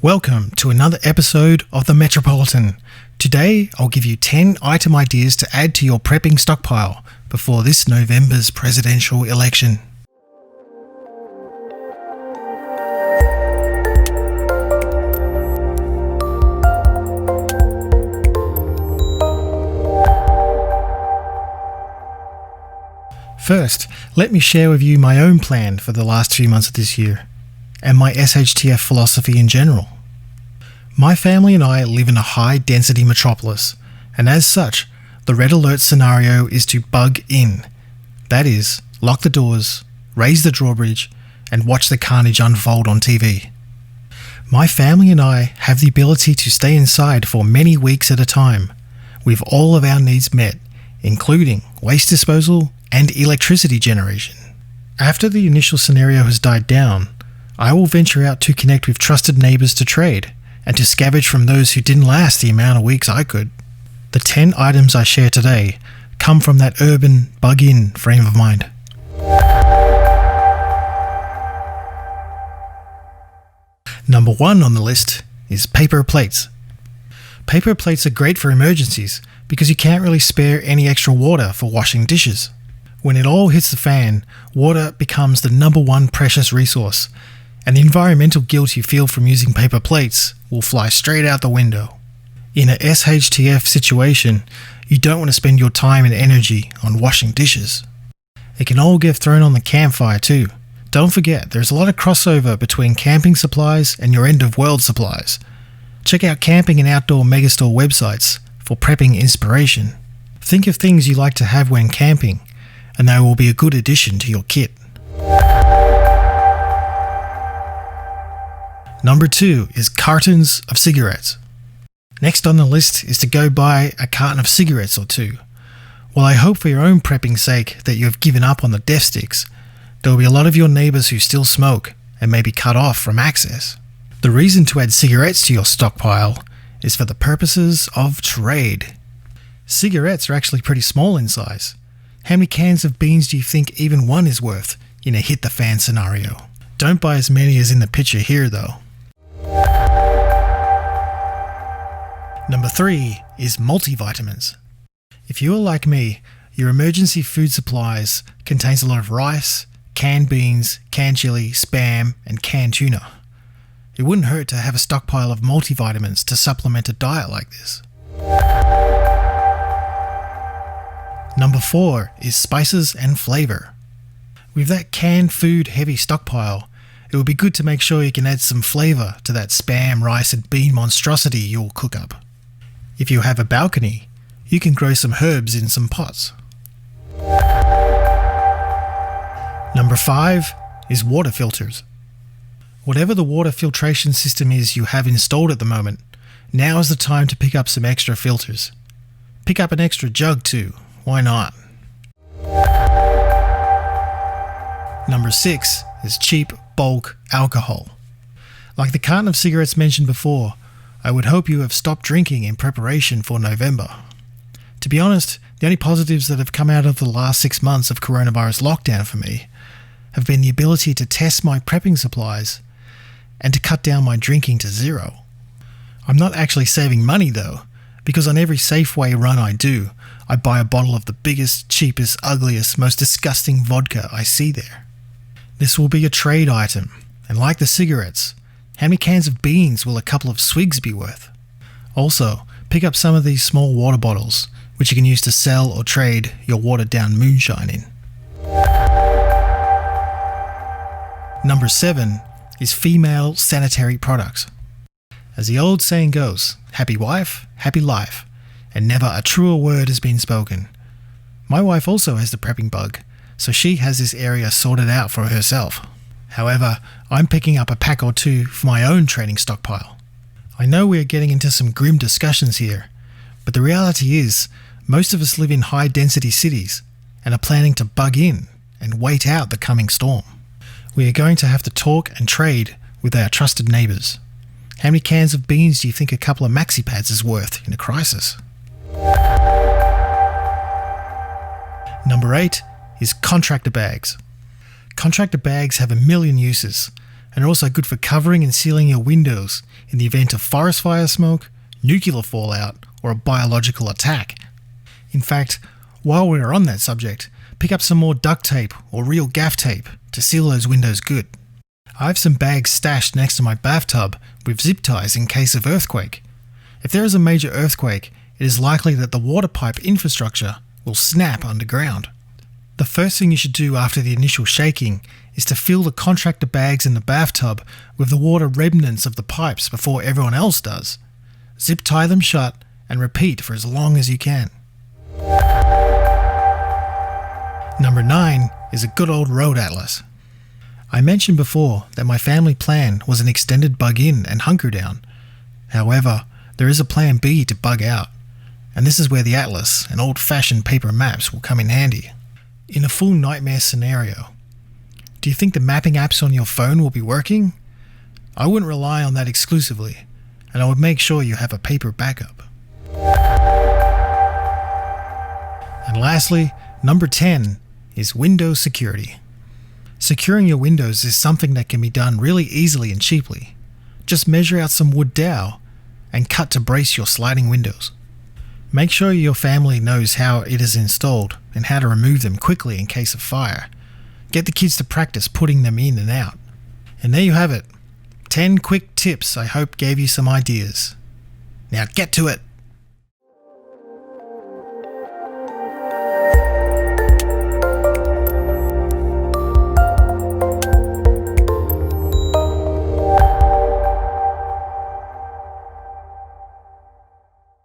Welcome to another episode of the Metropolitan. Today, I'll give you 10 item ideas to add to your prepping stockpile before this November's presidential election. First, let me share with you my own plan for the last few months of this year, and my SHTF philosophy in general. My family and I live in a high-density metropolis, and as such, the red alert scenario is to bug in. That is, lock the doors, raise the drawbridge, and watch the carnage unfold on TV. My family and I have the ability to stay inside for many weeks at a time, with all of our needs met, including waste disposal and electricity generation. After the initial scenario has died down, I will venture out to connect with trusted neighbours to trade, and to scavenge from those who didn't last the amount of weeks I could. The 10 items I share today come from that urban, bug-in frame of mind. Number 1 on the list is paper plates. Paper plates are great for emergencies because you can't really spare any extra water for washing dishes. When it all hits the fan, water becomes the number one precious resource, and the environmental guilt you feel from using paper plates will fly straight out the window. In a SHTF situation, you don't want to spend your time and energy on washing dishes. It can all get thrown on the campfire too. Don't forget, there's a lot of crossover between camping supplies and your end-of-world supplies. Check out camping and outdoor megastore websites for prepping inspiration. Think of things you like to have when camping, and they will be a good addition to your kit. Number 2 is cartons of cigarettes. Next on the list is to go buy a carton of cigarettes or two. While I hope for your own prepping sake that you have given up on the death sticks, there will be a lot of your neighbours who still smoke and may be cut off from access. The reason to add cigarettes to your stockpile is for the purposes of trade. Cigarettes are actually pretty small in size. How many cans of beans do you think even one is worth in a hit-the-fan scenario? Don't buy as many as in the picture here though. Number 3 is multivitamins. If you are like me, your emergency food supplies contains a lot of rice, canned beans, canned chili, spam, and canned tuna. It wouldn't hurt to have a stockpile of multivitamins to supplement a diet like this. Number 4 is spices and flavour. With that canned food heavy stockpile, it would be good to make sure you can add some flavour to that spam, rice and bean monstrosity you'll cook up. If you have a balcony, you can grow some herbs in some pots. Number 5 is water filters. Whatever the water filtration system is you have installed at the moment, now is the time to pick up some extra filters. Pick up an extra jug too, why not? Number 6 is cheap bulk alcohol. Like the carton of cigarettes mentioned before, I would hope you have stopped drinking in preparation for November. To be honest, the only positives that have come out of the last 6 months of coronavirus lockdown for me have been the ability to test my prepping supplies and to cut down my drinking to zero. I'm not actually saving money though, because on every Safeway run I do, I buy a bottle of the biggest, cheapest, ugliest, most disgusting vodka I see there. This will be a trade item, and like the cigarettes, how many cans of beans will a couple of swigs be worth? Also, pick up some of these small water bottles, which you can use to sell or trade your watered down moonshine in. Number 7 is female sanitary products. As the old saying goes, happy wife, happy life, and never a truer word has been spoken. My wife also has the prepping bug, so she has this area sorted out for herself. However, I'm picking up a pack or two for my own training stockpile. I know we are getting into some grim discussions here, but the reality is, most of us live in high-density cities and are planning to bug in and wait out the coming storm. We are going to have to talk and trade with our trusted neighbours. How many cans of beans do you think a couple of maxi pads is worth in a crisis? Number 8 is contractor bags. Contractor bags have a million uses, and are also good for covering and sealing your windows in the event of forest fire smoke, nuclear fallout, or a biological attack. In fact, while we're on that subject, pick up some more duct tape or real gaff tape to seal those windows good. I have some bags stashed next to my bathtub with zip ties in case of earthquake. If there is a major earthquake, it is likely that the water pipe infrastructure will snap underground. The first thing you should do after the initial shaking is to fill the contractor bags in the bathtub with the water remnants of the pipes before everyone else does. Zip tie them shut and repeat for as long as you can. Number 9 is a good old road atlas. I mentioned before that my family plan was an extended bug in and hunker down. However, there is a plan B to bug out, and this is where the atlas and old-fashioned paper maps will come in handy. In a full nightmare scenario, do you think the mapping apps on your phone will be working? I wouldn't rely on that exclusively, and I would make sure you have a paper backup. And lastly, number 10 is Windows security. Securing your windows is something that can be done really easily and cheaply. Just measure out some wood dowel and cut to brace your sliding windows. Make sure your family knows how it is installed and how to remove them quickly in case of fire. Get the kids to practice putting them in and out. And there you have it. 10 quick tips I hope gave you some ideas. Now get to it!